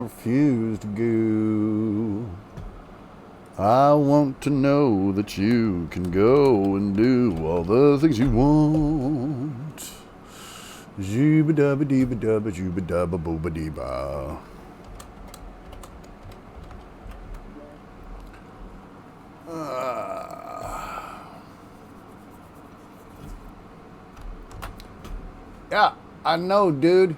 refuse to go. I want to know that you can go and do all the things you want. Jooba dubba dee dubba jooba dubba booba dee ba. Yeah, I know, dude.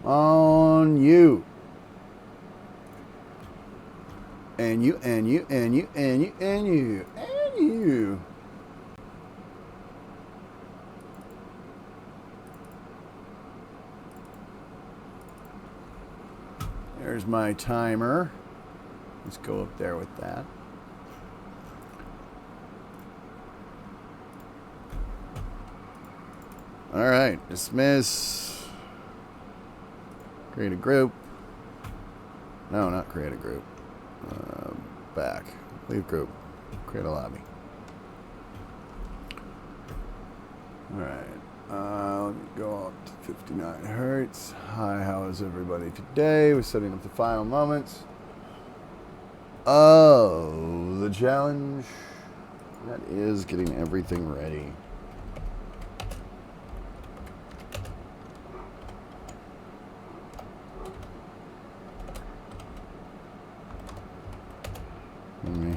On you. And you, and you, and you, and you, and you, and you. There's my timer. Let's go up there with that. All right, dismiss. Create a group. No, not create a group. Back. Leave group. Create a lobby. All right. Let me go up to 59 hertz. Hi, how is everybody today? We're setting up the final moments. Oh, the challenge. That is getting everything ready. Me.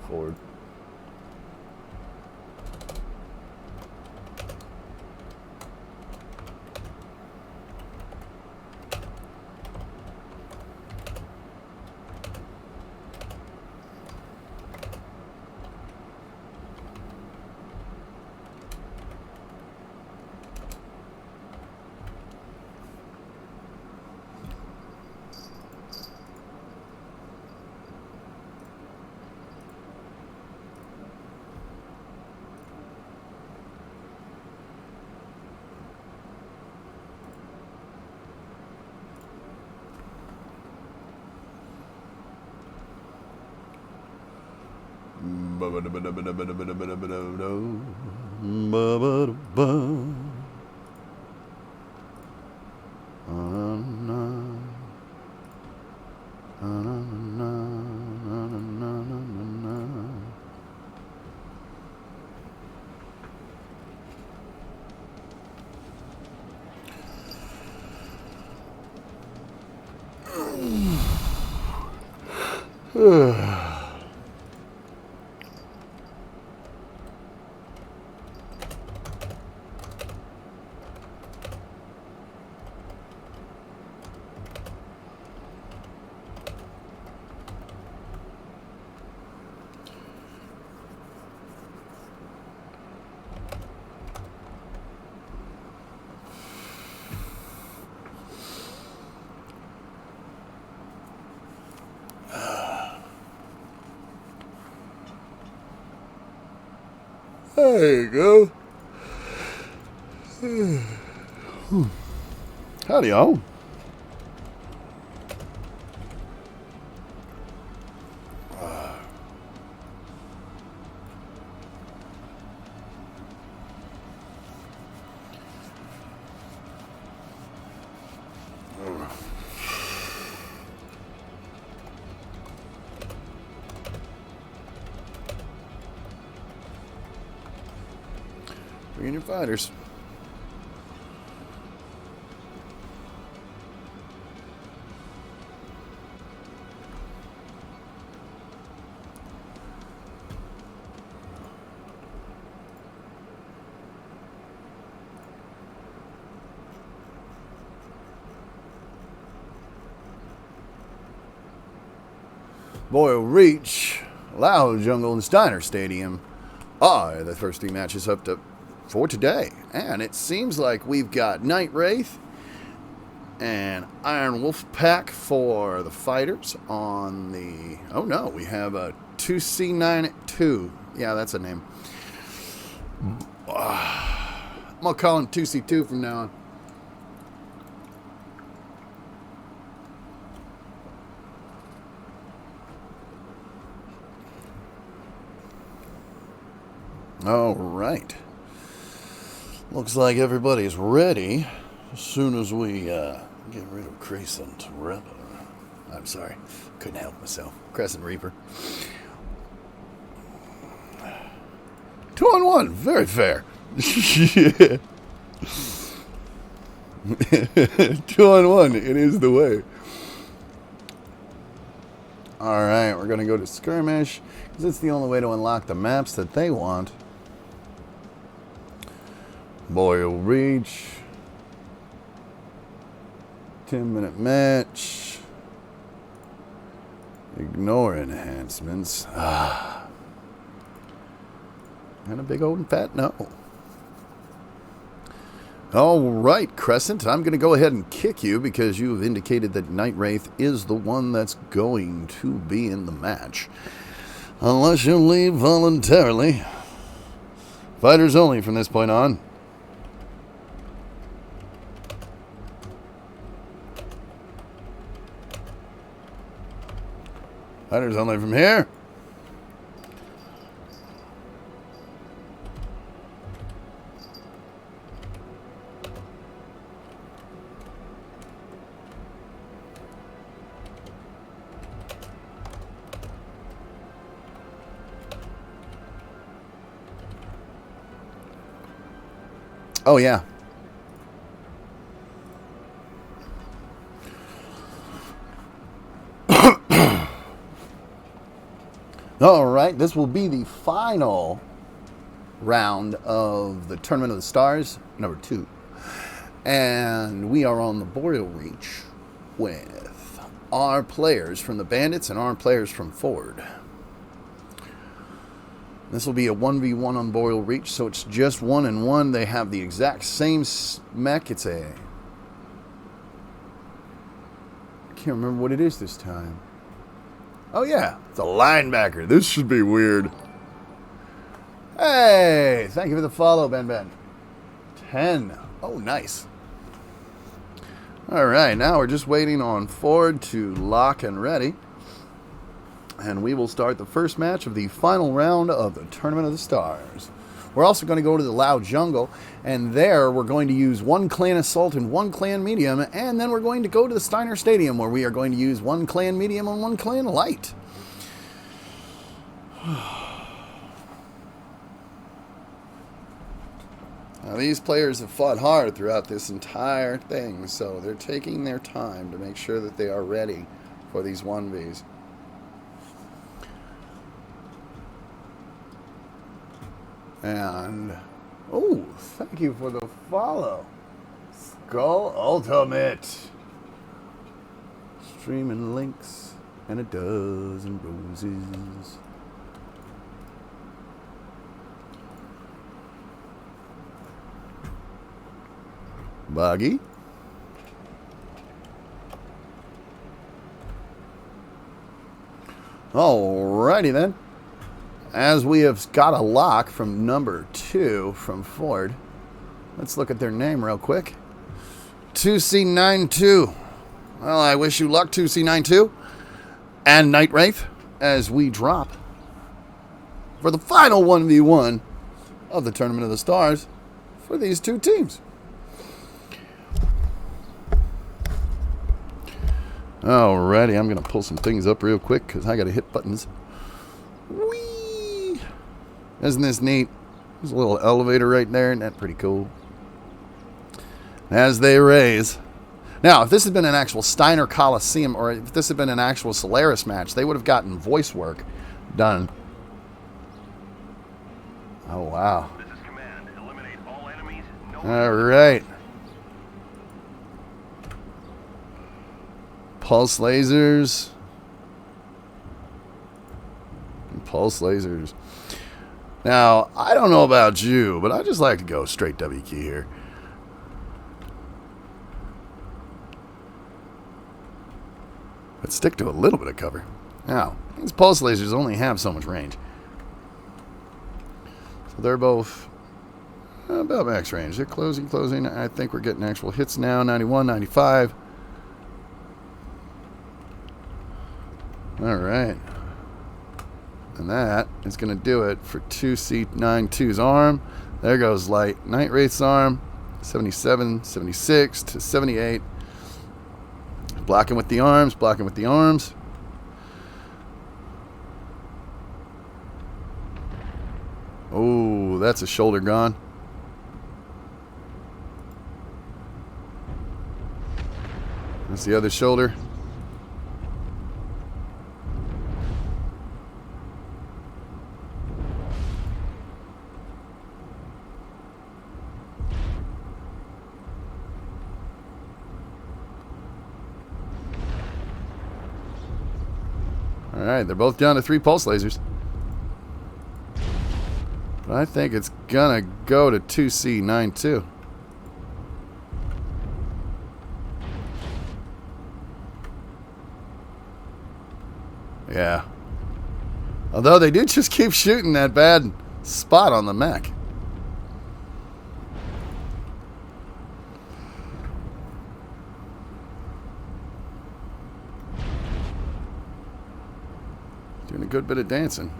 Forward. There you go. Howdy, y'all. Bring in your fighters. Boyle Reach, Lao Jungle, and Steiner Stadium are the first three matches up for today. And it seems like we've got Night Wraith and Iron Wolf Pack for the fighters on the... Oh no, we have a 2C92. Yeah, that's a name. I'm going to call him 2C2 from now on. All right. Looks like everybody's ready. As soon as we get rid of Crescent Reaper. I'm sorry. Couldn't help myself. Crescent Reaper. 2-on-1. Very fair. Yeah. 2-on-1. It is the way. Alright, we're going to go to Skirmish, because it's the only way to unlock the maps that they want. Boyle Reach. 10-minute match. Ignore enhancements. And a big old and fat no. Alright, Crescent, I'm going to go ahead and kick you because you have indicated that Night Wraith is the one that's going to be in the match. Unless you leave voluntarily. Fighters only from this point on. Fighters only from here. Oh, yeah. All right, this will be the final round of the Tournament of the Stars, number 2. And we are on the Boreal Reach with our players from the Bandits and our players from Ford. This will be a 1v1 on Boreal Reach, so it's just 1-1. They have the exact same mech. It's a... I can't remember what it is this time. Oh, yeah. It's a linebacker. This should be weird. Hey! Thank you for the follow, Ben. 10. Oh, nice. All right. Now we're just waiting on Ford to lock and ready. And we will start the first match of the final round of the Tournament of the Stars. We're also going to go to the Lao Jungle, and there we're going to use one clan assault and one clan medium, and then we're going to go to the Steiner Stadium, where we are going to use one clan medium and one clan light. Now, these players have fought hard throughout this entire thing, so they're taking their time to make sure that they are ready for these 1Vs. And, oh, thank you for the follow. Skull Ultimate. Streaming links and a dozen roses. Buggy. Alrighty then. As we have got a lock from number 2 from Ford, let's look at their name real quick. 2C92. Well, I wish you luck, 2C92. And Night Wraith, as we drop for the final 1v1 of the Tournament of the Stars for these two teams. Alrighty, I'm going to pull some things up real quick because I got to hit buttons. Whee! Isn't this neat? There's a little elevator right there, and that's pretty cool. As they raise. Now, if this had been an actual Steiner Coliseum, or if this had been an actual Solaris match, they would have gotten voice work done. Oh, wow. This is command. Eliminate all enemies. No All right. Pulse lasers. pulse lasers. Now, I don't know about you, but I just like to go straight W key here. But stick to a little bit of cover. Now, these pulse lasers only have so much range. So they're both about max range. They're closing. I think we're getting actual hits now. 91, 95. All right. And that is going to do it for 2C92's arm. There goes light. Night Wraith's arm. 77, 76 to 78. Blocking with the arms. Oh, that's a shoulder gone. That's the other shoulder. All right, they're both down to 3 pulse lasers. But I think it's gonna go to 2C92. Yeah. Although they do just keep shooting that bad spot on the mech. Doing a good bit of dancing.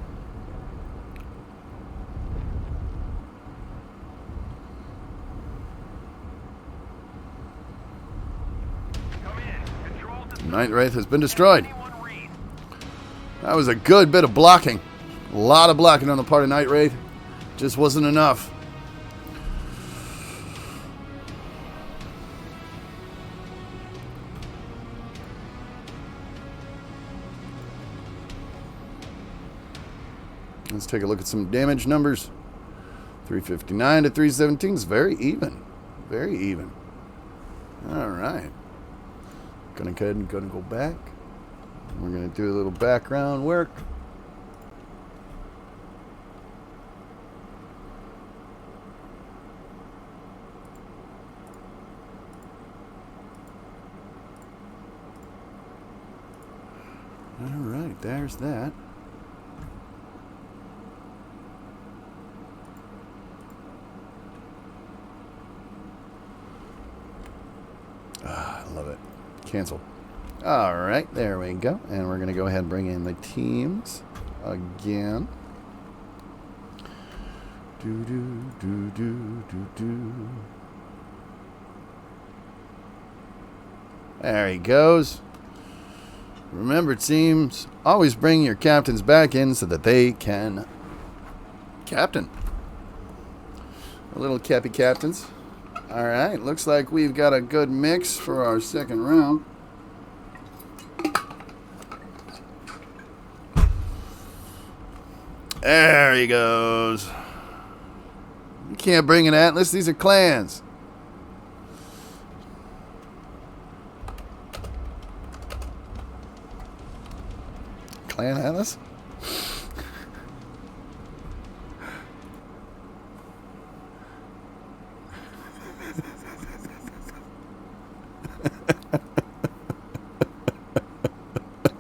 Night Wraith has been destroyed. That was a good bit of blocking. A lot of blocking on the part of Night Wraith. Just wasn't enough. Let's take a look at some damage numbers. 359 to 317 is very even. Very even. All right. Gonna go ahead and go back. We're gonna do a little background work. All right, there's that. I love it. Cancel. All right, there we go. And we're going to go ahead and bring in the teams again. There he goes. Remember, teams, always bring your captains back in so that they can captain. A little cappy captains. All right, looks like we've got a good mix for our second round. There he goes. You can't bring an Atlas. These are clans. Clan Atlas?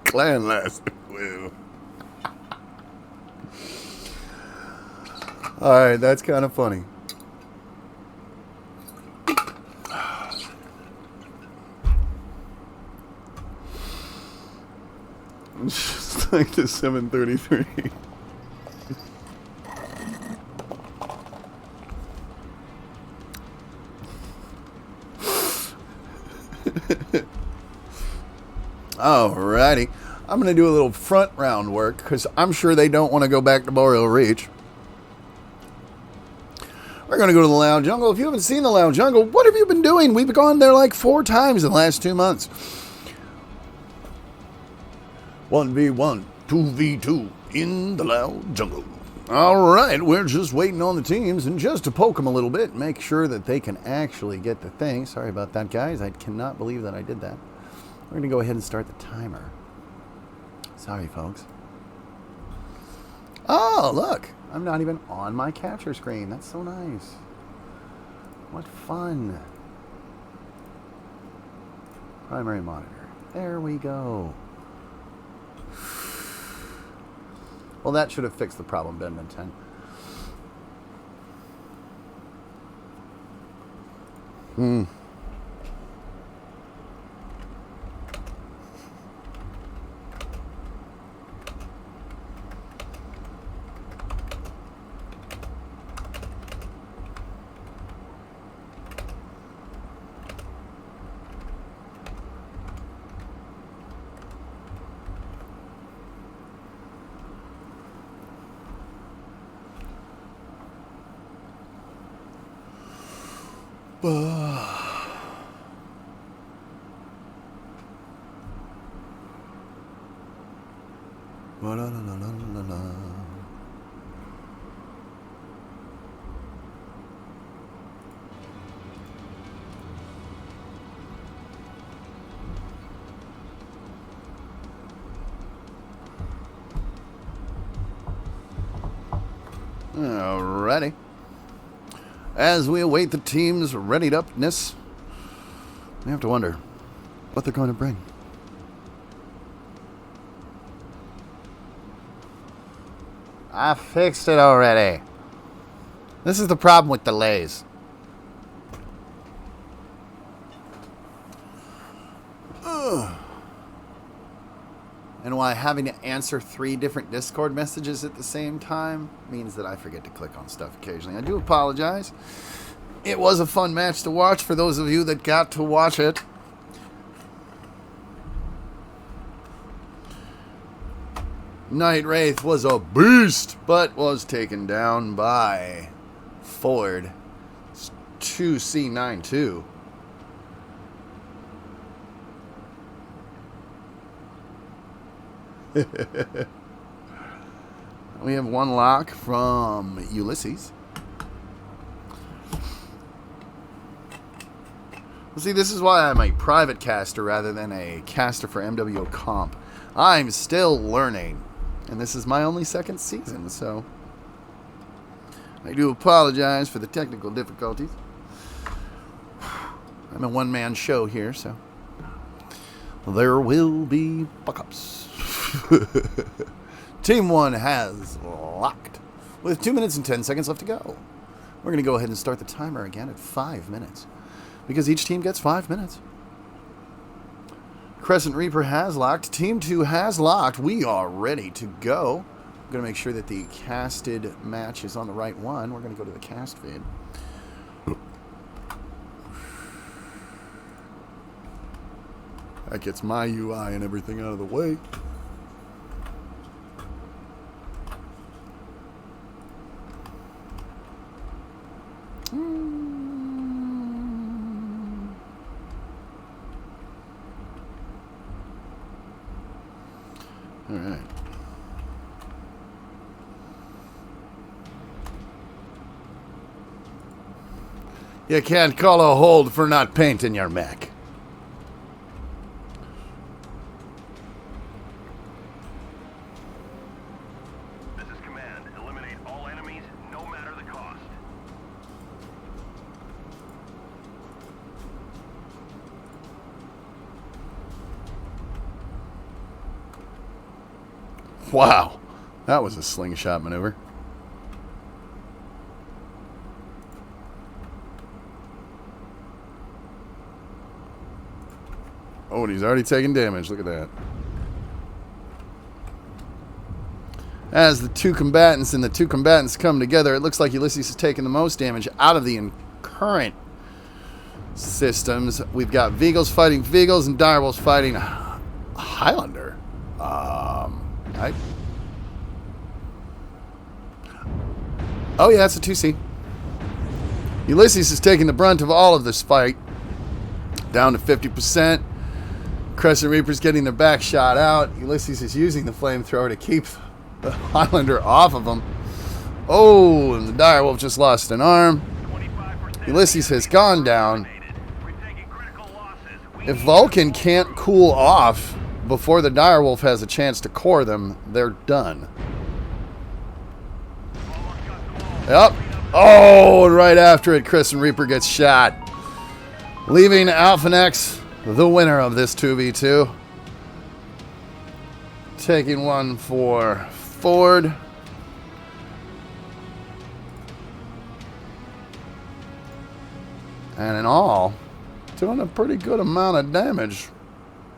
Clan last. Woo. All right, that's kind of funny. Just like the 733. Alrighty. I'm going to do a little front round work because I'm sure they don't want to go back to Boreal Reach. We're going to go to the Loud Jungle. If you haven't seen the Loud Jungle, what have you been doing? We've gone there like 4 times in the last 2 months. 1v1, 2v2 in the Loud Jungle. Alright, we're just waiting on the teams and just to poke them a little bit, make sure that they can actually get the thing. Sorry about that, guys. I cannot believe that I did that. We're going to go ahead and start the timer. Sorry, folks. Oh, look. I'm not even on my capture screen. That's so nice. What fun. Primary monitor. There we go. Well, that should have fixed the problem, Ben 10. Alrighty. As we await the team's readied-upness, we have to wonder what they're going to bring. I fixed it already. This is the problem with delays. And why having to answer 3 different Discord messages at the same time means that I forget to click on stuff occasionally. I do apologize. It was a fun match to watch for those of you that got to watch it. Night Wraith was a beast, but was taken down by Ford 2C92. We have one lock from Ulysses. Well, see, this is why I'm a private caster rather than a caster for MWO comp. I'm still learning, and this is my only 2nd season, so I do apologize for the technical difficulties. I'm a one-man show here, so there will be fuck-ups. Team 1 has locked with 2 minutes and 10 seconds left to go. We're going to go ahead and start the timer again at 5 minutes because each team gets 5 minutes. Crescent Reaper has locked. Team 2 has locked. We are ready to go. I'm going to make sure that the casted match is on the right one. We're going to go to the cast feed. That gets my UI and everything out of the way. All right. You can't call a hold for not painting your mech. This is command. Eliminate all enemies, no matter the cost. Wow, that was a slingshot maneuver. Oh, and he's already taking damage. Look at that. As the two combatants come together, it looks like Ulysses is taking the most damage out of the current systems. We've got Vigils fighting Vigils and Direwolves fighting Highlander. Oh yeah, it's a 2C. Ulysses is taking the brunt of all of this fight. Down to 50%. Crescent Reaper's getting their back shot out. Ulysses is using the flamethrower to keep the Highlander off of him. Oh, and the Direwolf just lost an arm. Ulysses has gone down. If Vulcan can't cool off before the Direwolf has a chance to core them, they're done. Yep. Oh, and right after it, Crescent Reaper gets shot. Leaving Alphanex the winner of this 2v2. Taking one for Ford. And in all, doing a pretty good amount of damage,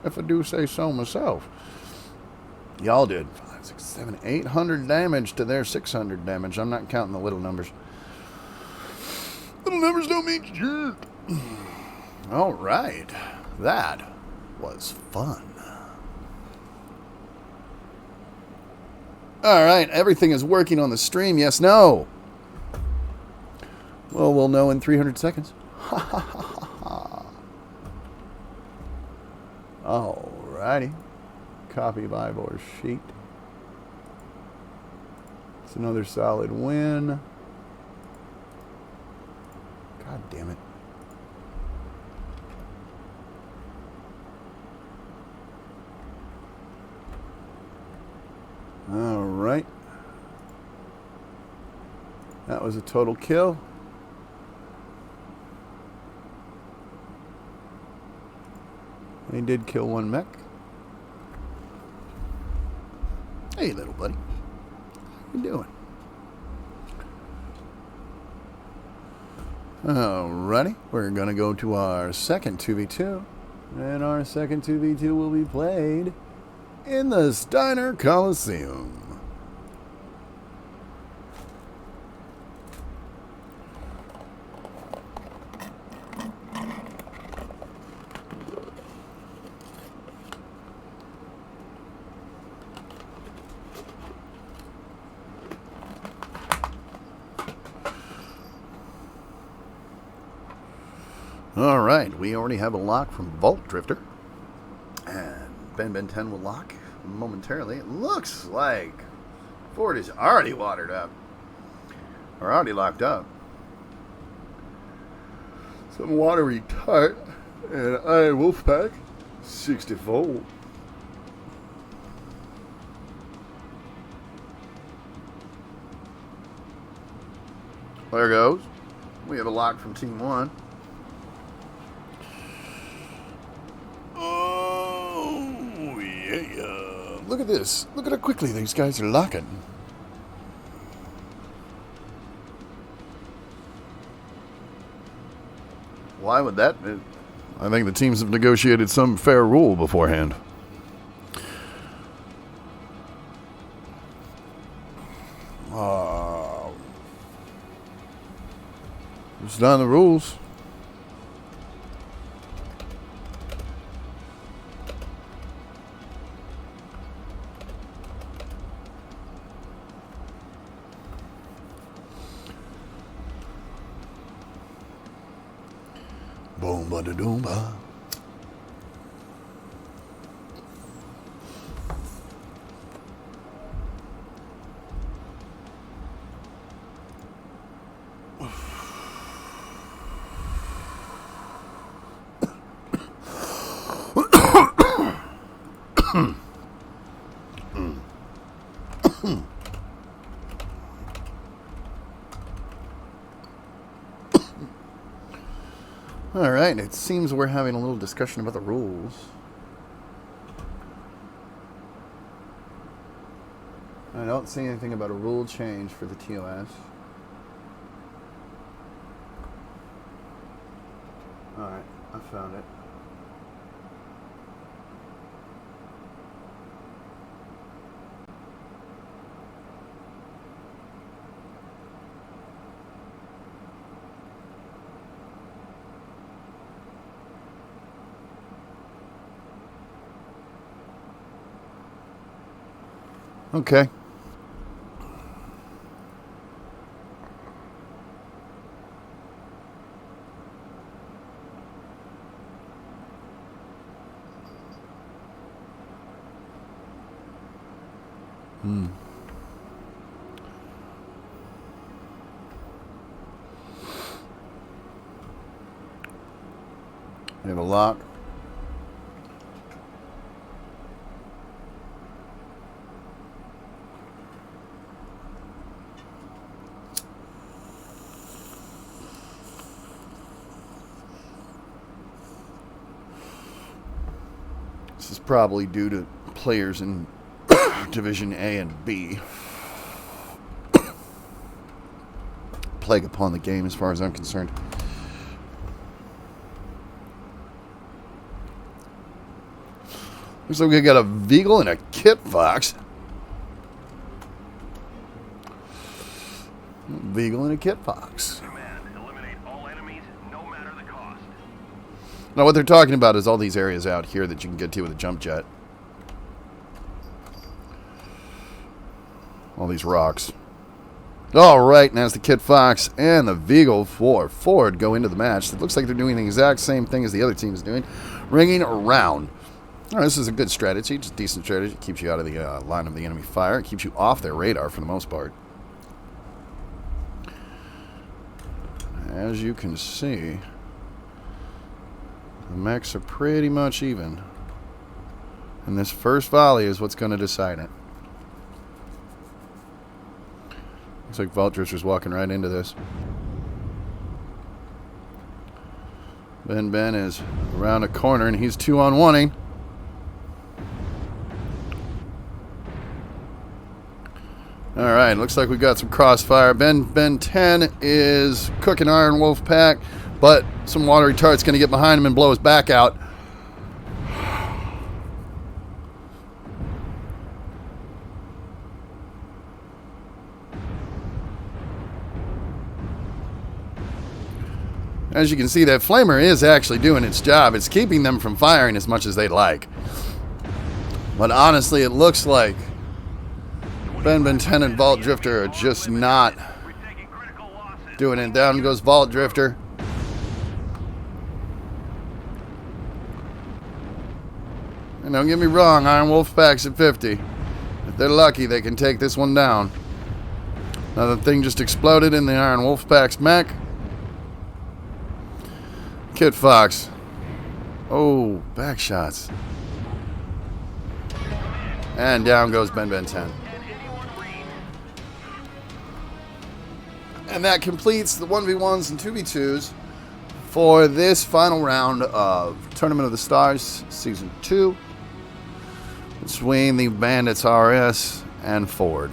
if I do say so myself. Y'all did 5, 6, 7, 800 damage to their 600 damage. I'm not counting the little numbers. Little numbers don't mean shit. All right, that was fun. All right, everything is working on the stream. Yes, no. Well, we'll know in 300 seconds. Ha ha ha ha. All righty. Copy Vibor sheet. It's another solid win. God damn it. All right. That was a total kill. He did kill one mech. Hey, little buddy. How you doing? Alrighty. We're going to go to our second 2v2. And our second 2v2 will be played in the Steiner Coliseum. All right, we already have a lock from Vault Drifter. And Ben 10 will lock momentarily. It looks like Ford is already watered up. Or already locked up. Some watery tart. And I Wolfpack 64. There goes. We have a lock from Team 1. Oh, yeah. Look at this. Look at how quickly these guys are locking. Why would that be? I think the teams have negotiated some fair rule beforehand. It's not the rules. Boom, ba da doom, ba. All right, it seems we're having a little discussion about the rules. I don't see anything about a rule change for the TOS. All right, I found it. Okay. We have a lock. probably due to players in Division A and B. Plague upon the game as far as I'm concerned. Looks like we got a Veagle and a Kit Fox. Veagle and a Kit Fox. Command, eliminate all enemies, no matter the cost. Now what they're talking about is all these areas out here that you can get to with a jump jet. All these rocks. Alright, and as the Kit Fox and the Veagle for Ford go into the match, it looks like they're doing the exact same thing as the other team is doing. Ringing around. Alright, this is a good strategy, just a decent strategy. It keeps you out of the line of the enemy fire. It keeps you off their radar for the most part. As you can see, the mechs are pretty much even. And this first volley is what's going to decide it. Looks like Vault Drifter's walking right into this. Ben is around a corner and he's 2-on-1-ing. Alright, looks like we've got some crossfire. Ben 10 is cooking Iron Wolf Pack, but some water retard's going to get behind him and blow his back out. As you can see, that flamer is actually doing its job. It's keeping them from firing as much as they'd like. But honestly, it looks like Ben 10 and Vault Drifter are just not doing it. Down goes Vault Drifter. And don't get me wrong, Iron Wolf Pack's at 50. If they're lucky, they can take this one down. Another thing just exploded in the Iron Wolf Pack's mech. Kit Fox. Oh, back shots. And down goes Ben 10. And that completes the 1v1s and 2v2s for this final round of Tournament of the Stars Season 2 between the Bandits RS and Ford.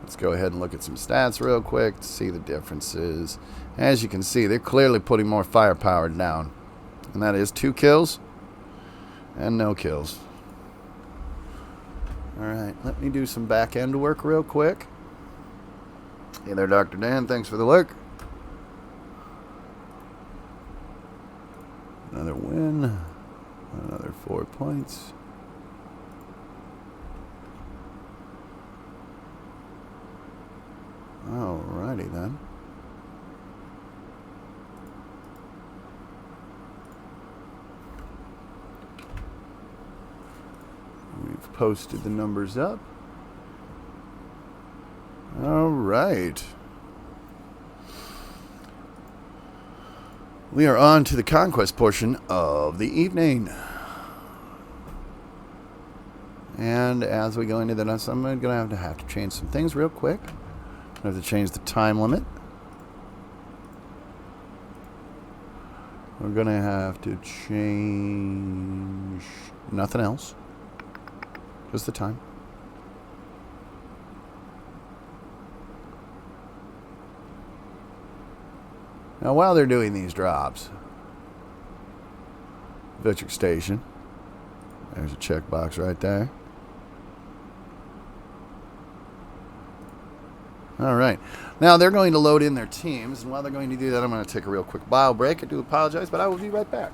Let's go ahead and look at some stats real quick to see the differences. As you can see, they're clearly putting more firepower down. And that is 2 kills and no kills. Alright, let me do some back end work real quick. Hey there, Dr. Dan. Thanks for the look. Another win. Another 4 points. Alrighty then. We've posted the numbers up. Alright. We are on to the conquest portion of the evening. And as we go into the next, I'm going to have to change some things real quick. I have to change the time limit. We're going to have to change nothing else. Just the time. Now while they're doing these drops, Vitric Station, there's a checkbox right there. Alright, now they're going to load in their teams, and while they're going to do that, I'm going to take a real quick bio break. I do apologize, but I will be right back.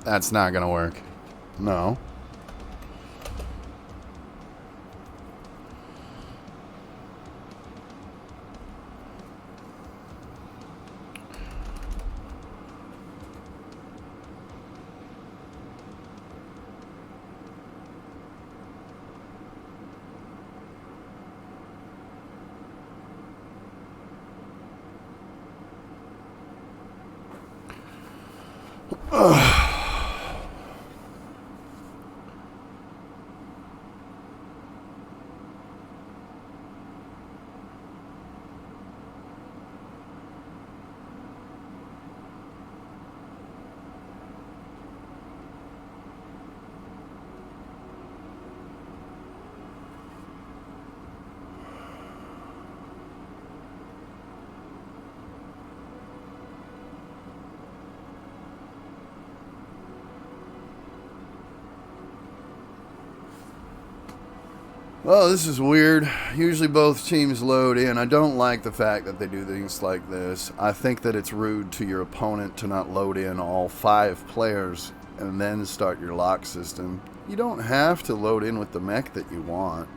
That's not gonna work. No. Well, this is weird. Usually both teams load in. I don't like the fact that they do things like this. I think that it's rude to your opponent to not load in all 5 players and then start your lock system. You don't have to load in with the mech that you want.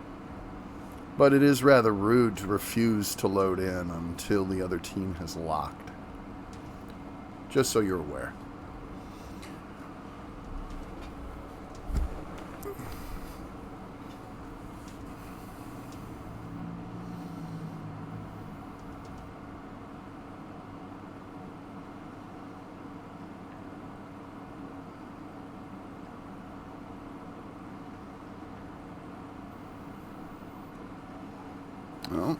But it is rather rude to refuse to load in until the other team has locked. Just so you're aware. Well.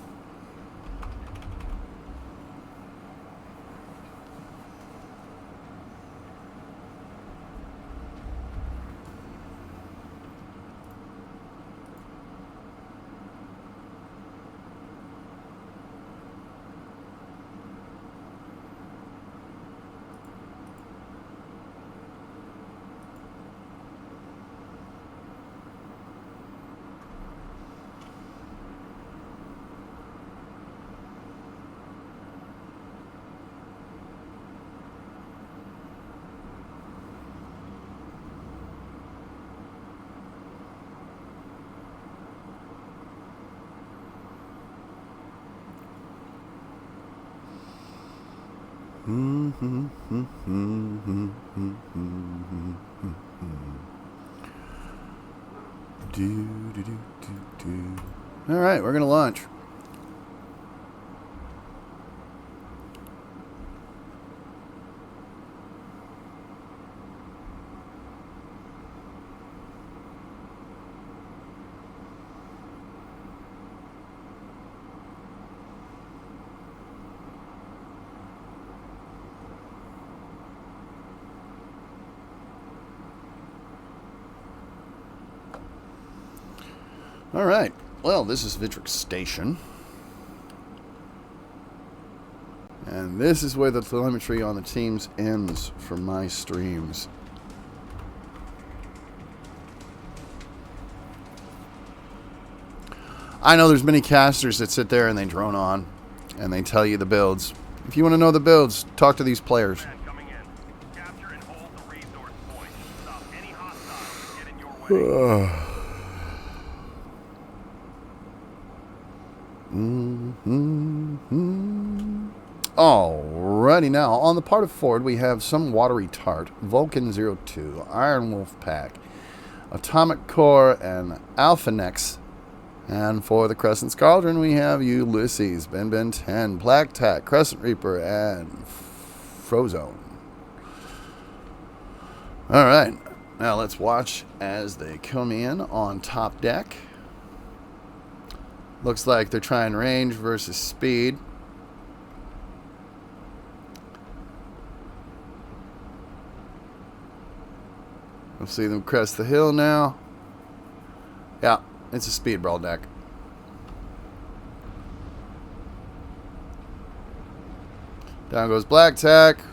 All right, we're gonna launch. All right. Well, this is Vitric Station. And this is where the telemetry on the teams ends for my streams. I know there's many casters that sit there and they drone on and they tell you the builds. If you want to know the builds, talk to these players. Coming in. Capture and hold the resource point. Stop any hostiles that get in your way. Alrighty, now on the part of Ford we have some watery tart, Vulcan 02, Iron Wolf Pack, Atomic Core, and Alpha Nex. And for the Crescent Squadron we have Ulysses, Ben 10, Black Tack, Crescent Reaper, and Frozone. Alright, now let's watch as they come in on top deck. Looks like they're trying range versus speed. We'll see them crest the hill now. Yeah, it's a speed brawl deck. Down goes Black Tack.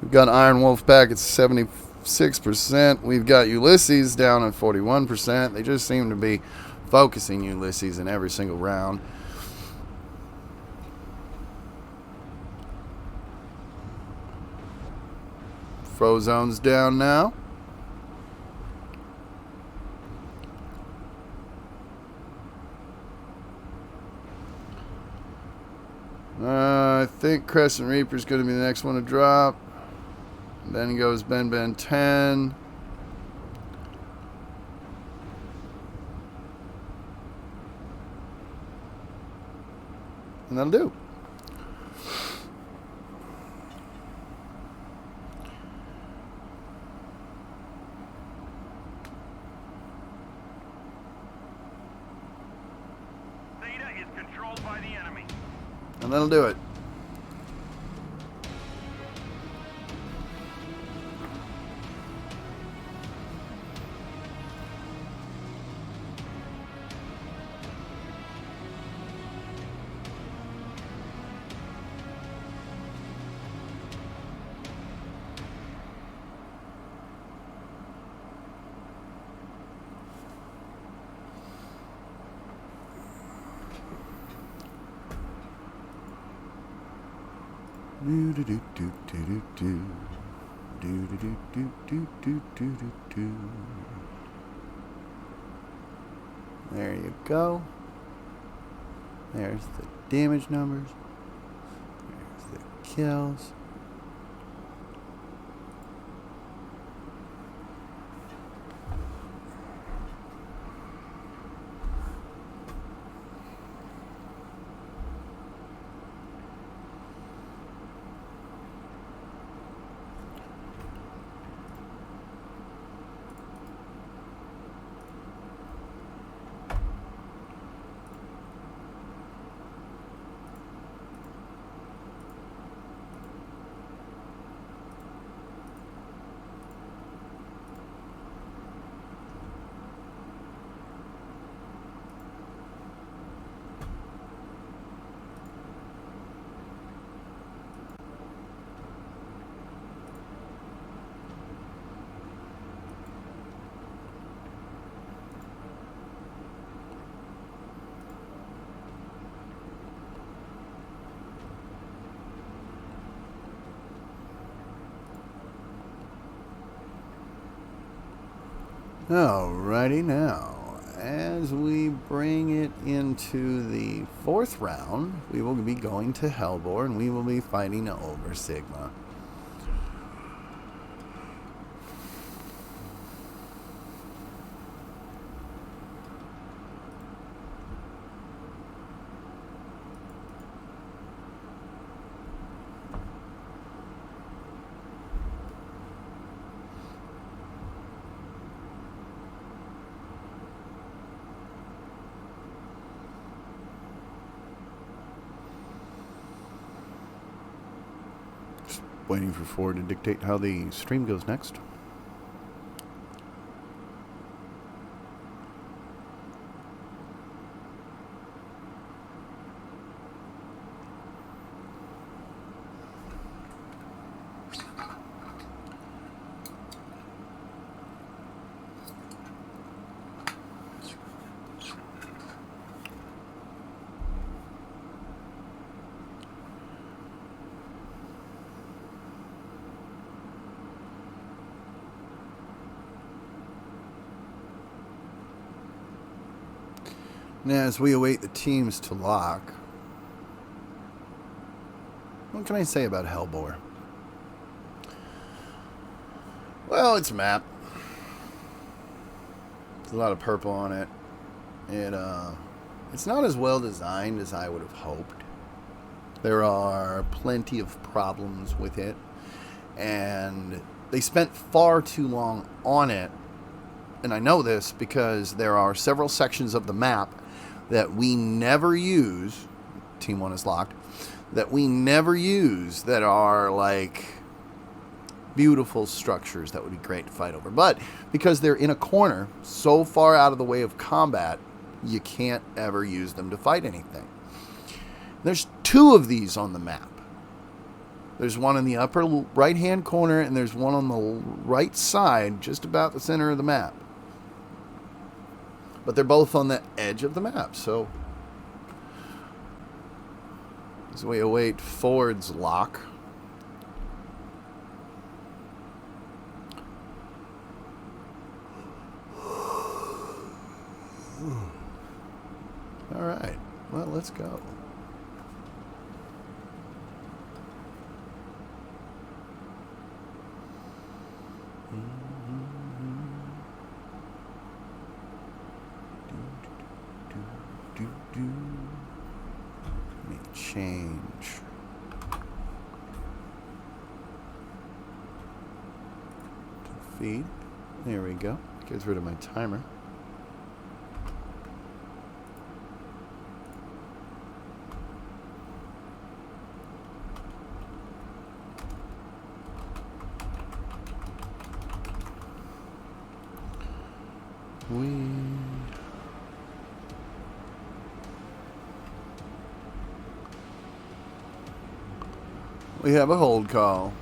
We've got Iron Wolf back at 70 6%. We've got Ulysses down at 41%. They just seem to be focusing Ulysses in every single round. Frozone's down now. I think Crescent Reaper's going to be the next one to drop. Then goes Ben 10. And that'll do. Theta is controlled by the enemy. And that'll do it. There you go. There's the damage numbers. There's the kills. Alrighty now, as we bring it into the 4th round, we will be going to Hellbore and we will be fighting over Sigma. Waiting for Ford to dictate how the stream goes next. Now, as we await the teams to lock, what can I say about Hellbore? Well, it's a map. There's a lot of purple on it. It's not as well designed as I would have hoped. There are plenty of problems with it, and they spent far too long on it. And I know this because there are several sections of the map that we never use. Team 1 is locked. That we never use, that are like beautiful structures that would be great to fight over. But because they're in a corner so far out of the way of combat, you can't ever use them to fight anything. There's 2 of these on the map. There's one in the upper right-hand corner, and there's one on the right side, just about the center of the map. But they're both on the edge of the map, so as we await Ford's lock. All right, well, let's go. Let me change. To feed. There we go. Gets rid of my timer. We have a hold call.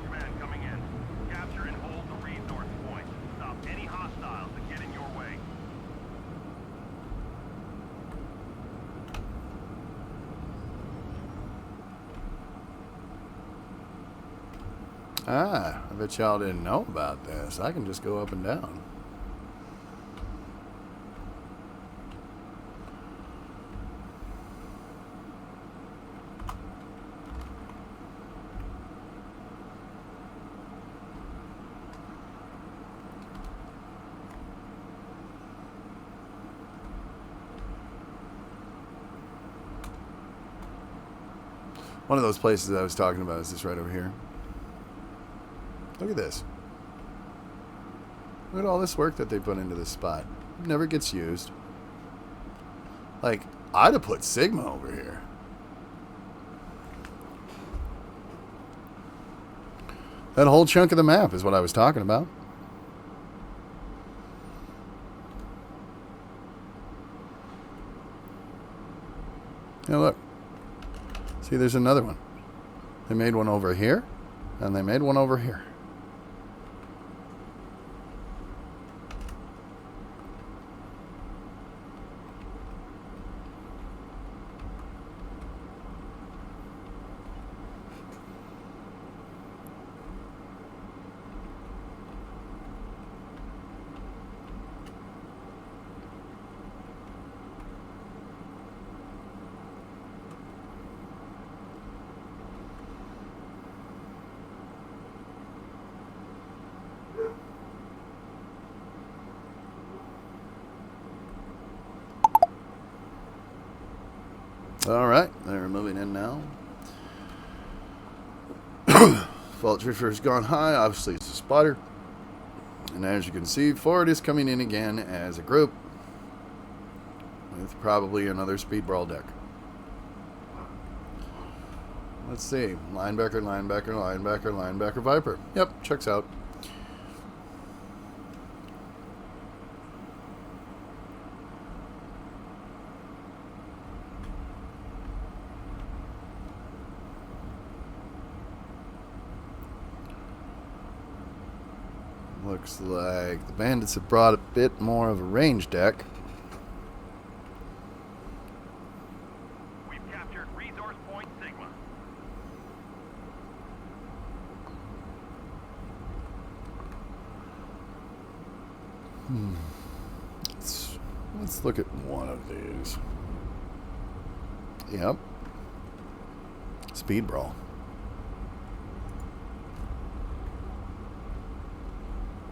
Command coming in. Capture and hold the resource point. Stop any hostiles that get in your way. Ah, I bet y'all didn't know about this. I can just go up and down. One of those places I was talking about is this right over here. Look at this. Look at all this work that they put into this spot. It never gets used. Like, I'd have put Sigma over here. That whole chunk of the map is what I was talking about. Now look. See, there's another one. They made one over here, and they made one over here. All right, they're moving in now. Vulture has gone high. Obviously, it's a spotter. And as you can see, Ford is coming in again as a group with probably another speed brawl deck. Let's see. Linebacker, linebacker, linebacker, linebacker, Viper. Yep, checks out. Looks like the Bandits have brought a bit more of a range deck. We've captured resource point Sigma. Let's look at one of these. Yep. Speed brawl.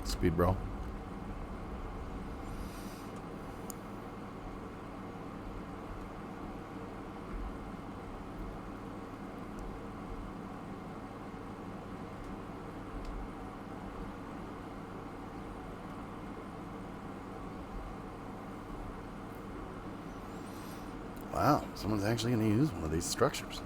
Speed brawl. Wow, someone's actually going to use one of these structures.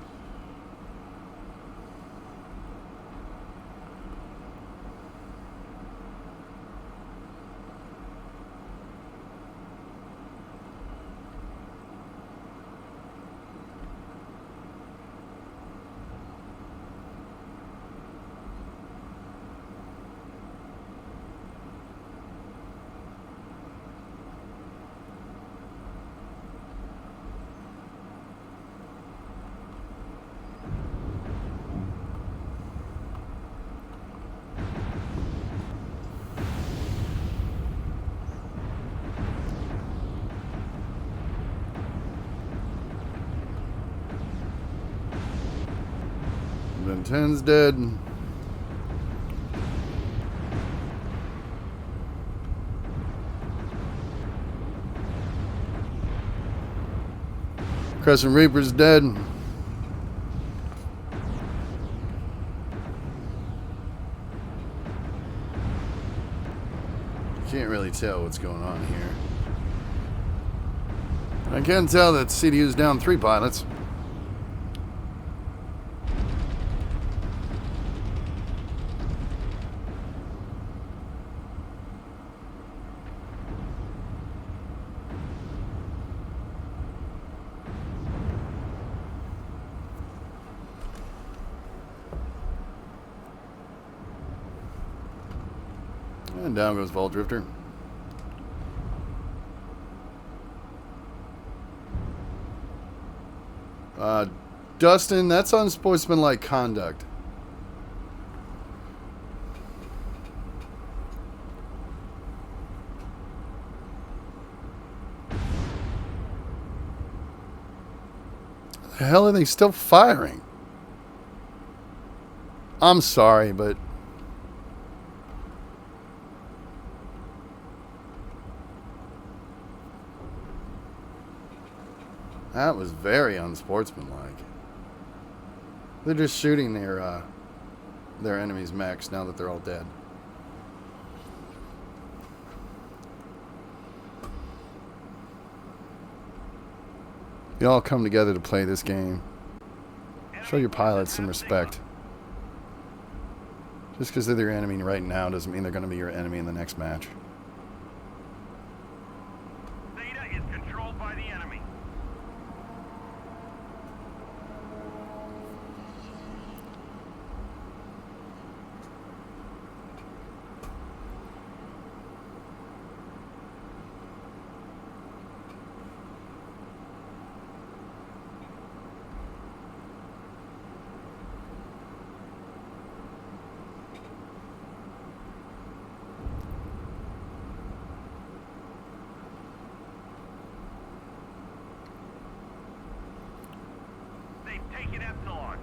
10's dead. Crescent Reaper's dead. Can't really tell what's going on here. I can tell that CDU's down 3 pilots. And down goes Vault Drifter. Dustin, that's unsportsmanlike conduct. The hell are they still firing? I'm sorry, but that was very unsportsmanlike. They're just shooting their enemies' mechs now that they're all dead. You all come together to play this game. Show your pilots some respect. Just because they're your enemy right now doesn't mean they're going to be your enemy in the next match. Theta is controlled by the enemy. Taking Epsilon.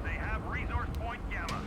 They have resource point Gamma.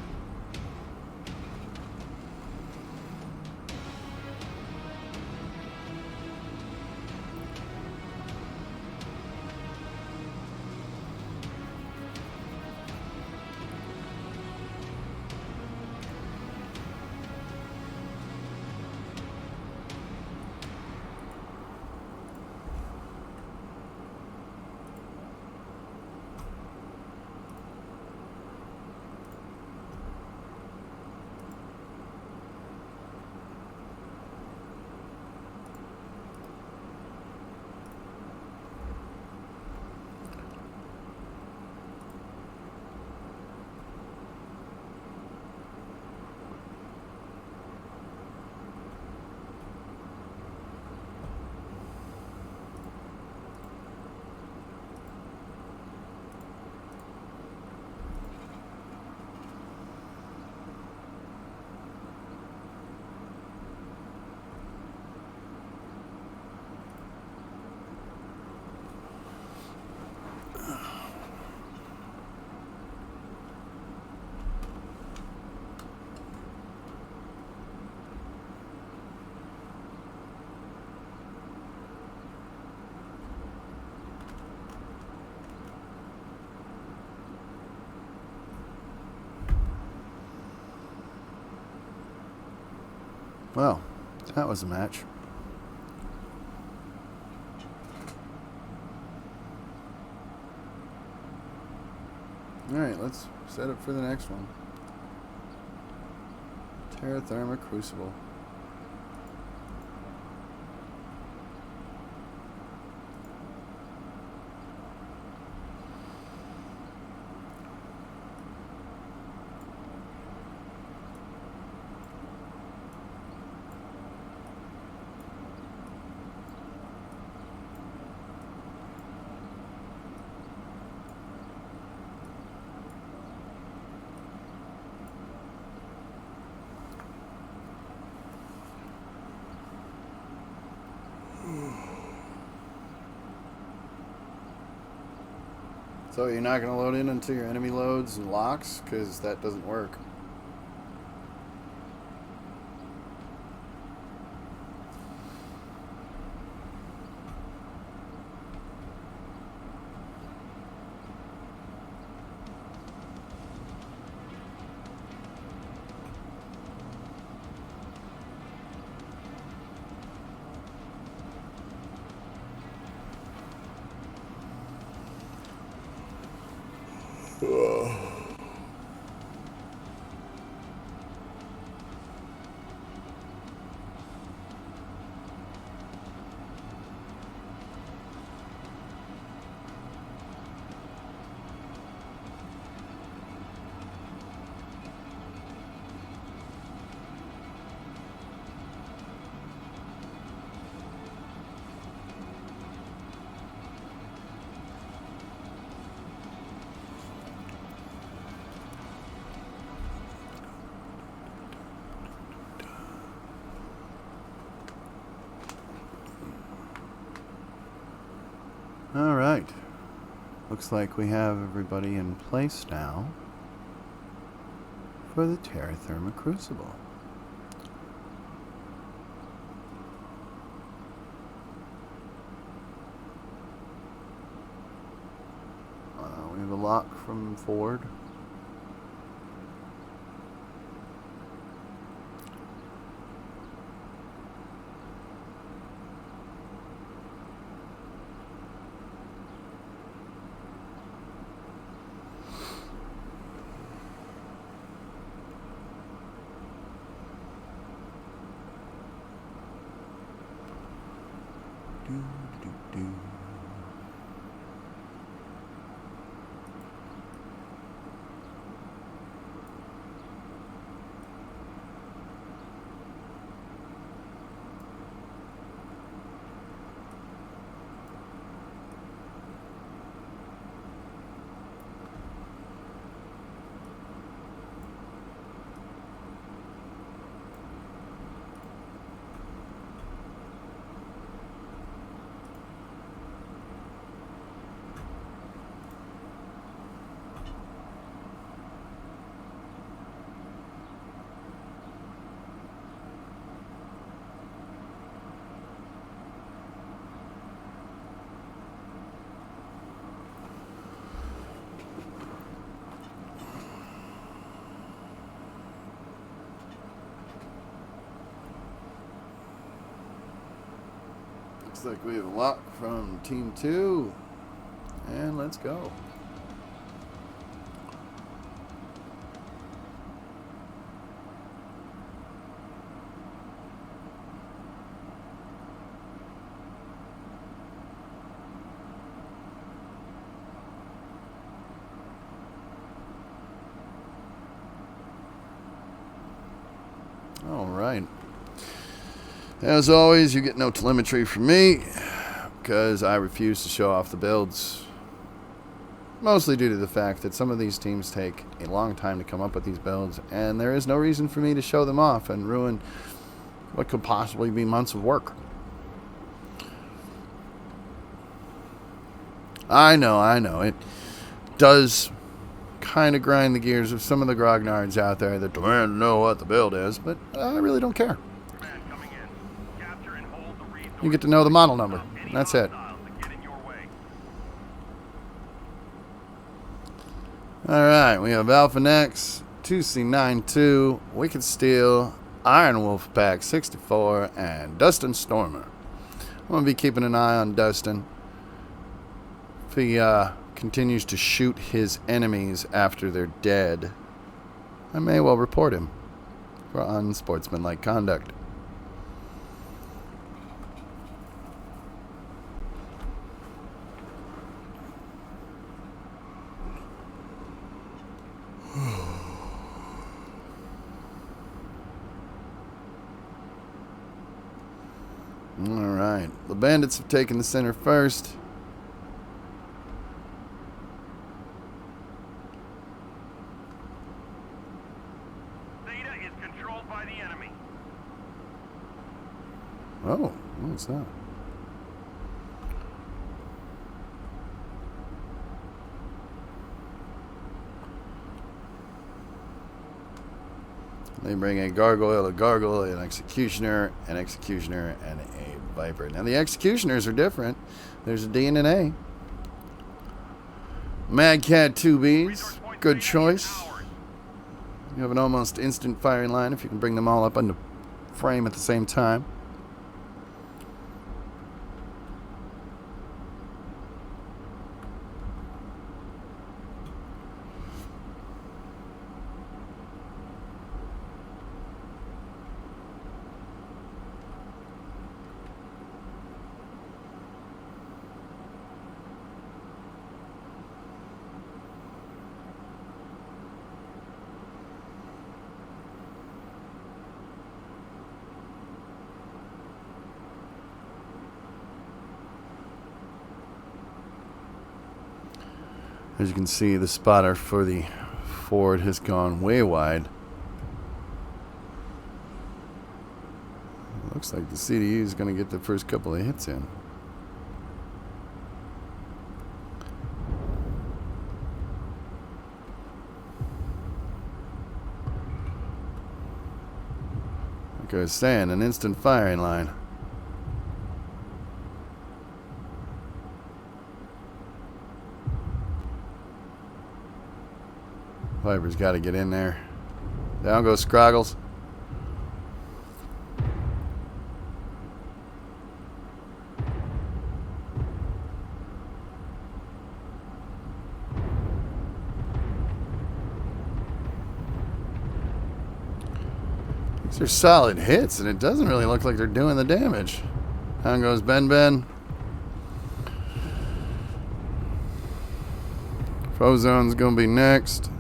Well, that was a match. Alright, let's set up for the next one. Terra Therma Crucible. So you're not going to load in until your enemy loads and locks? Because that doesn't work. Alright. Looks like we have everybody in place now for the Terra Therma Crucible. We have a lock from Ford. Looks like we have a lock from Team 2. And let's go. All right. As always, you get no telemetry from me because I refuse to show off the builds. Mostly due to the fact that some of these teams take a long time to come up with these builds, and there is no reason for me to show them off and ruin what could possibly be months of work. I know. It does kind of grind the gears of some of the grognards out there that demand to know what the build is, but I really don't care. You get to know the model number. That's it. Alright, we have Alpha Nex, 2C92, Wicked Steel, Iron Wolf Pack 64, and Dustin Stormer. I'm going to be keeping an eye on Dustin. If he continues to shoot his enemies after they're dead, I may well report him for unsportsmanlike conduct. Alright, the bandits have taken the center first. Theta is controlled by the enemy. Oh, what's that? They bring a gargoyle, an executioner, and a viper. Now the executioners are different. There's a D and an A. Mad Cat 2Bs, good choice. You have an almost instant firing line if you can bring them all up on the frame at the same time. As you can see, the spotter for the Ford has gone way wide. Looks like the CDU is going to get the first couple of hits in. Like I was saying, an instant firing line. Viper's got to get in there. Down goes Scroggles. These are solid hits, and it doesn't really look like they're doing the damage. Down goes Ben. Fozone's going to be next.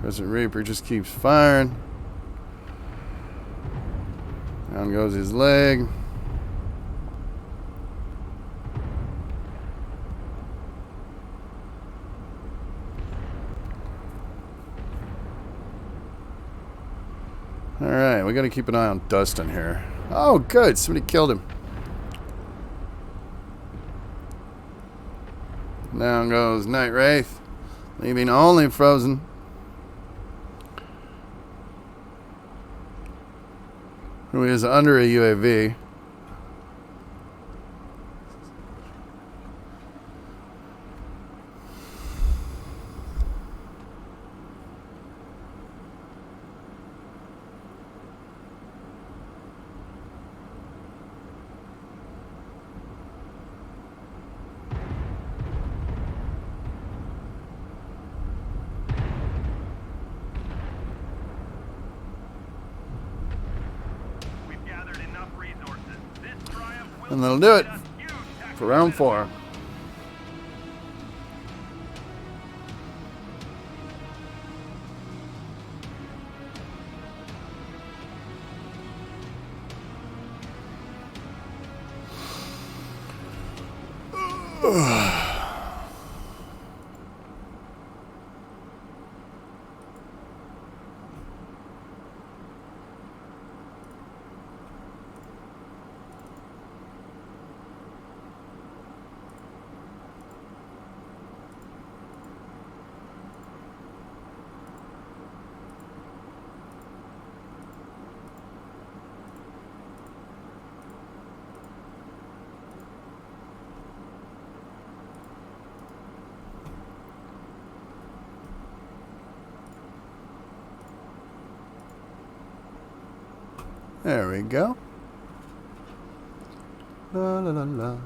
Crescent Reaper just keeps firing. Down goes his leg. Alright, we gotta keep an eye on Dustin here. Oh, good. Somebody killed him. Down goes Night Wraith, leaving only Frozen. Who is under a UAV. And that'll do it for round 4. There we go. La la la la.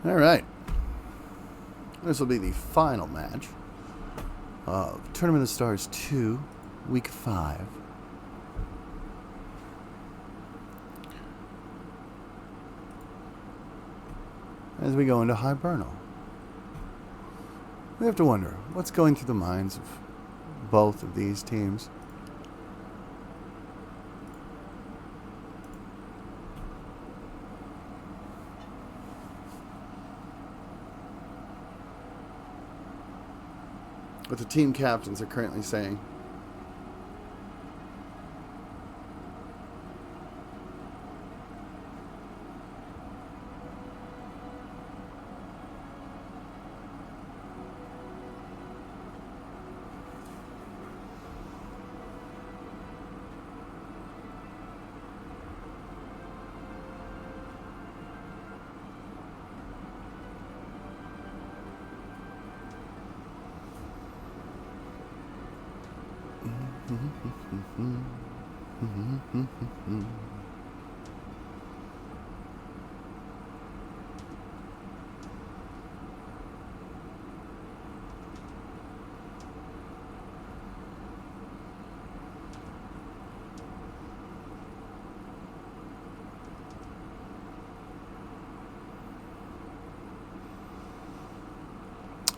All right. This will be the final match of Tournament of the Stars 2, Week 5. as we go into Hibernal. We have to wonder what's going through the minds of both of these teams. What the team captains are currently saying.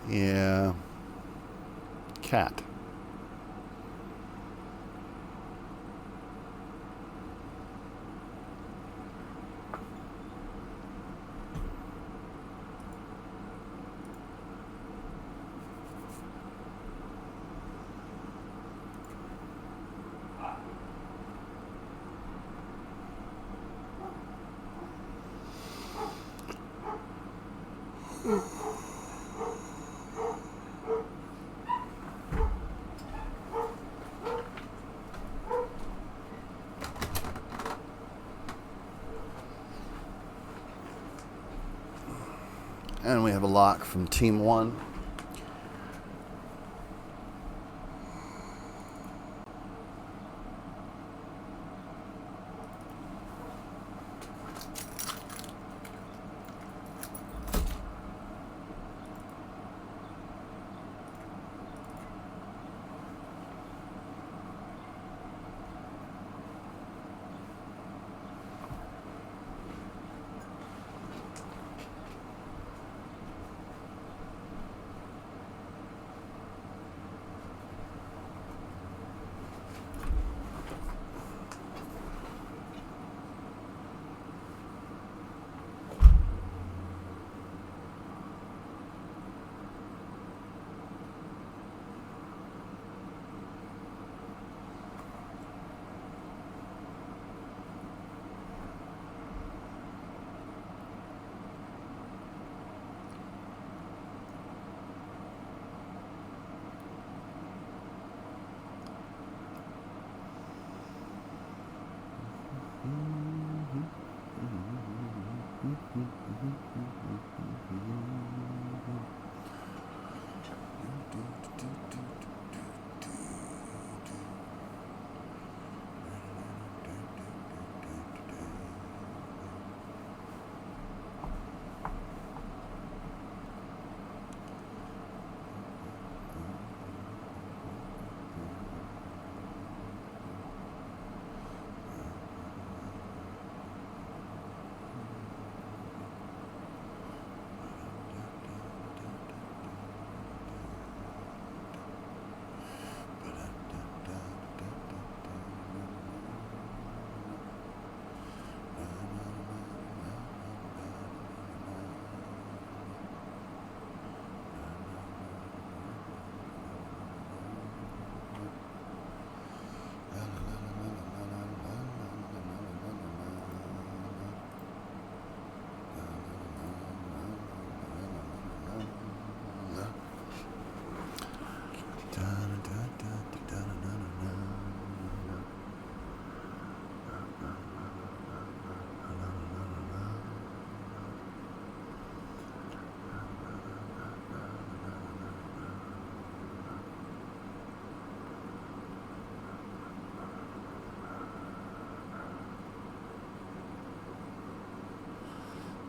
Yeah. Cat. And we have a lock from Team 1.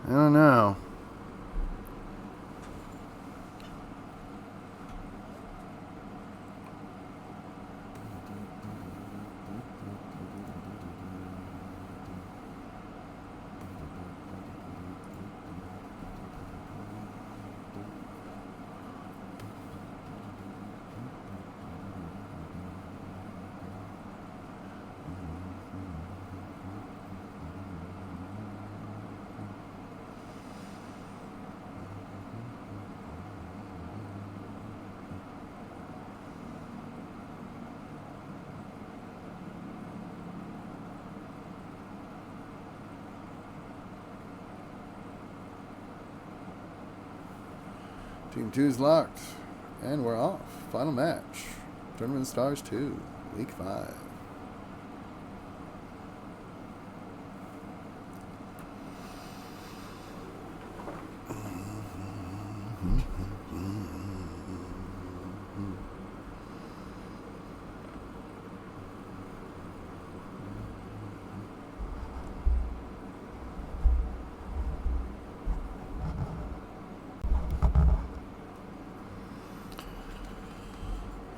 I don't know. Team 2's locked. And we're off. Final match. Tournament Stars 2. Week 5.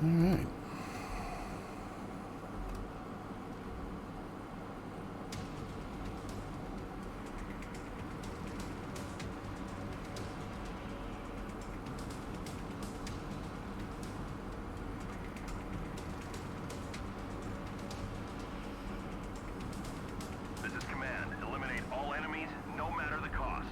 All right. This is command. Eliminate all enemies, no matter the cost.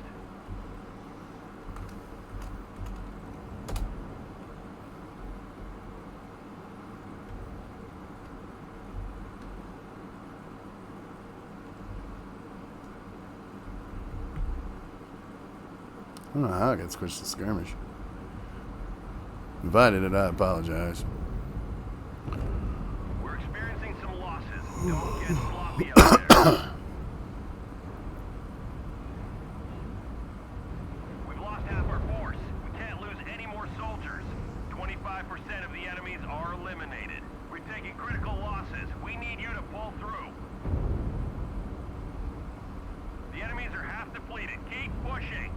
I don't know how I got switched to skirmish. If I did it, I apologize. We're experiencing some losses. Don't get sloppy out there. We've lost half our force. We can't lose any more soldiers. 25% of the enemies are eliminated. We're taking critical losses. We need you to pull through. The enemies are half depleted. Keep pushing.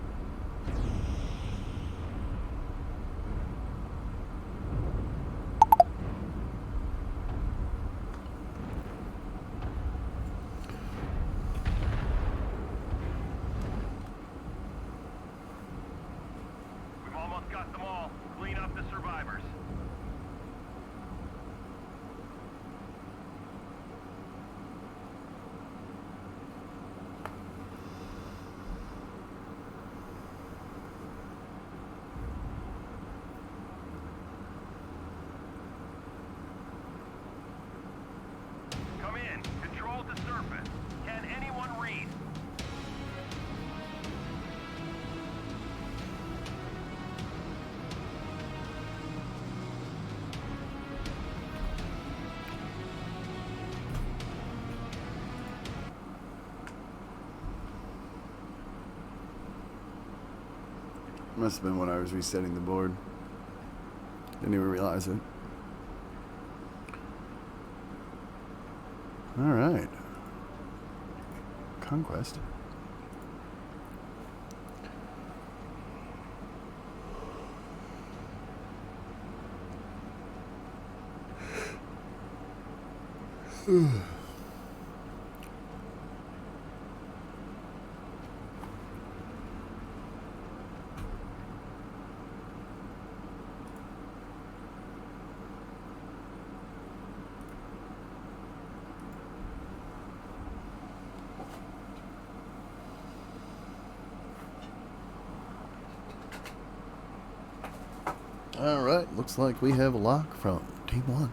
We've almost got them all. Clean up the survivors. Come in. Control the surface. Can anyone read? Must have been when I was resetting the board. Didn't even realize it. All right. Conquest. All right, looks like we have a lock from Team 1.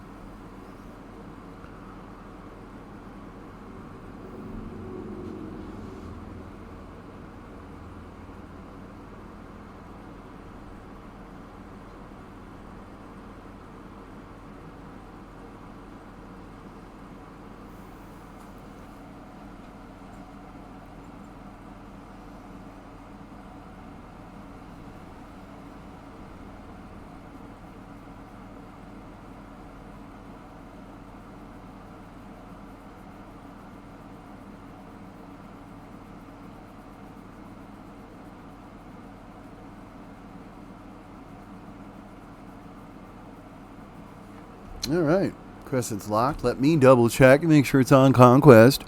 All right, Crescent's locked. Let me double check and make sure it's on Conquest.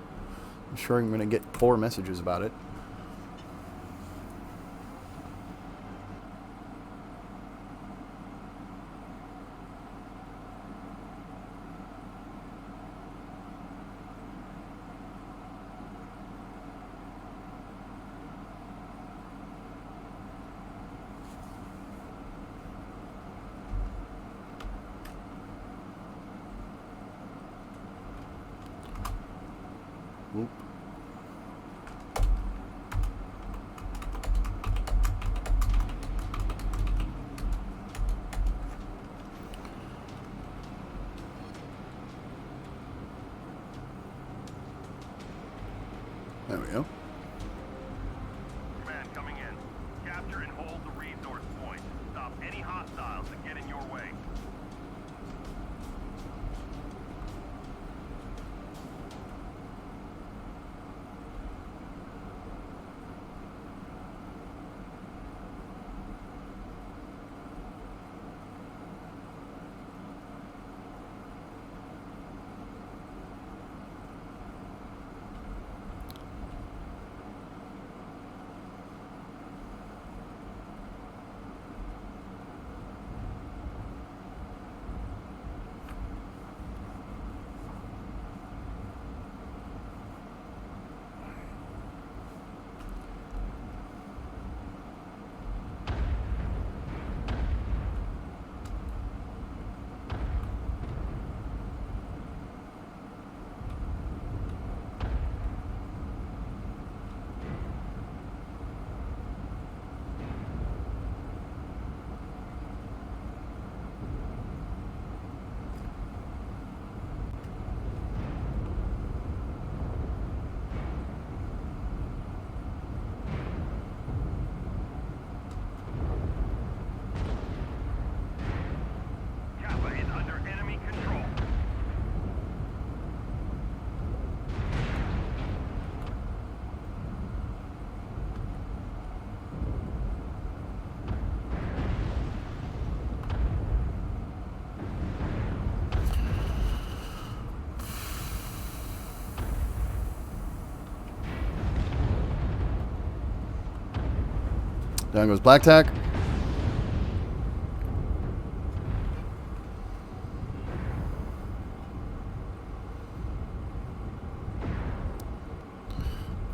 I'm sure I'm going to get poor messages about it. Whoop. There we go. Command coming in. Capture and hold the resource point. Stop any hostiles that get in your way. Down goes Black Tack.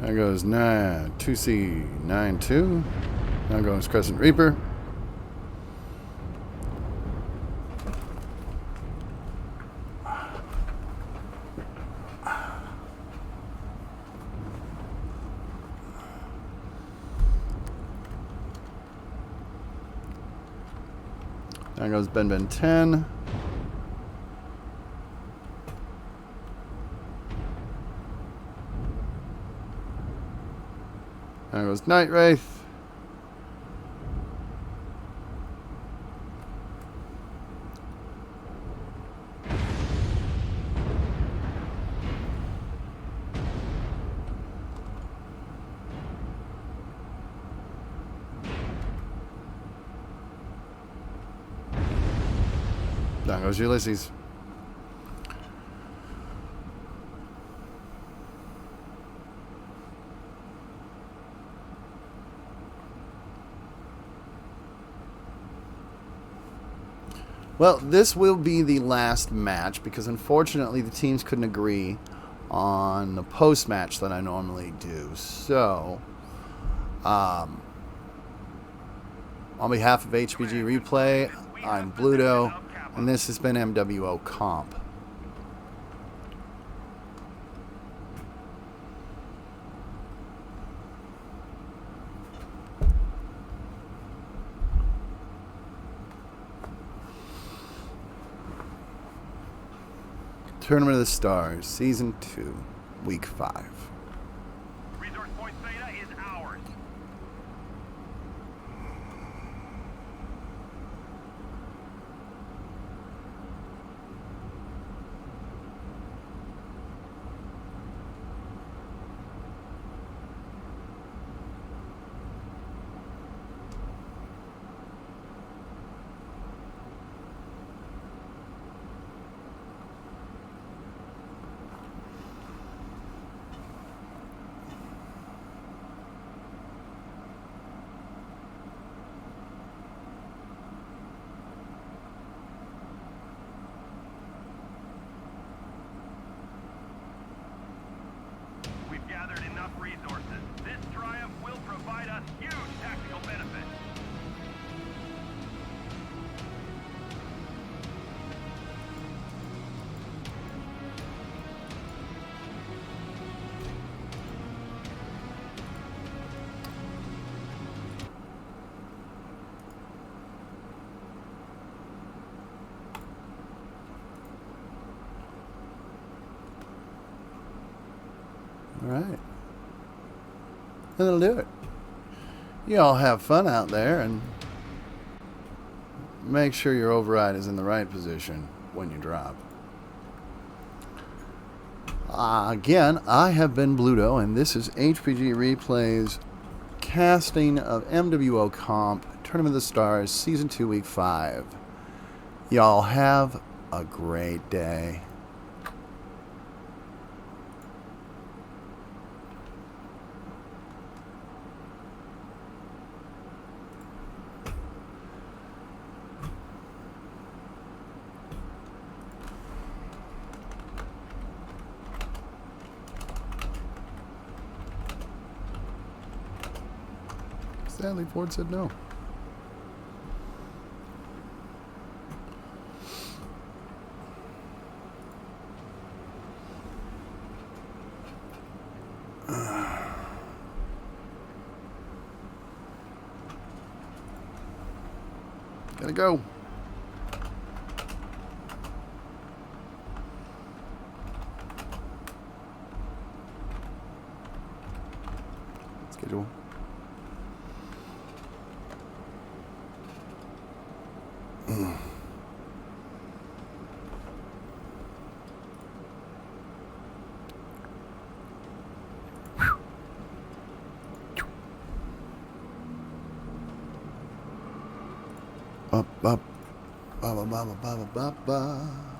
There goes 2C92. Now goes Crescent Reaper. There goes Ben 10. There goes Night Wraith. Down goes Ulysses. Well, this will be the last match because unfortunately the teams couldn't agree on the post-match that I normally do. So, on behalf of HBG Replay, I'm Bluto, and this has been MWO Comp. Tournament of the Stars, Season 2, Week 5. Resource point Theta is ours. We've gathered enough resources. This triumph will provide us huge tactical benefit. All right. And that'll do it. You all have fun out there, and make sure your override is in the right position when you drop. Again, I have been Bluto, and this is HPG Replay's casting of MWO Comp Tournament of the Stars Season 2 Week 5. Y'all have a great day. Stanley Ford said no. Gotta go. Schedule. Up, up, ba ba ba ba ba ba ba.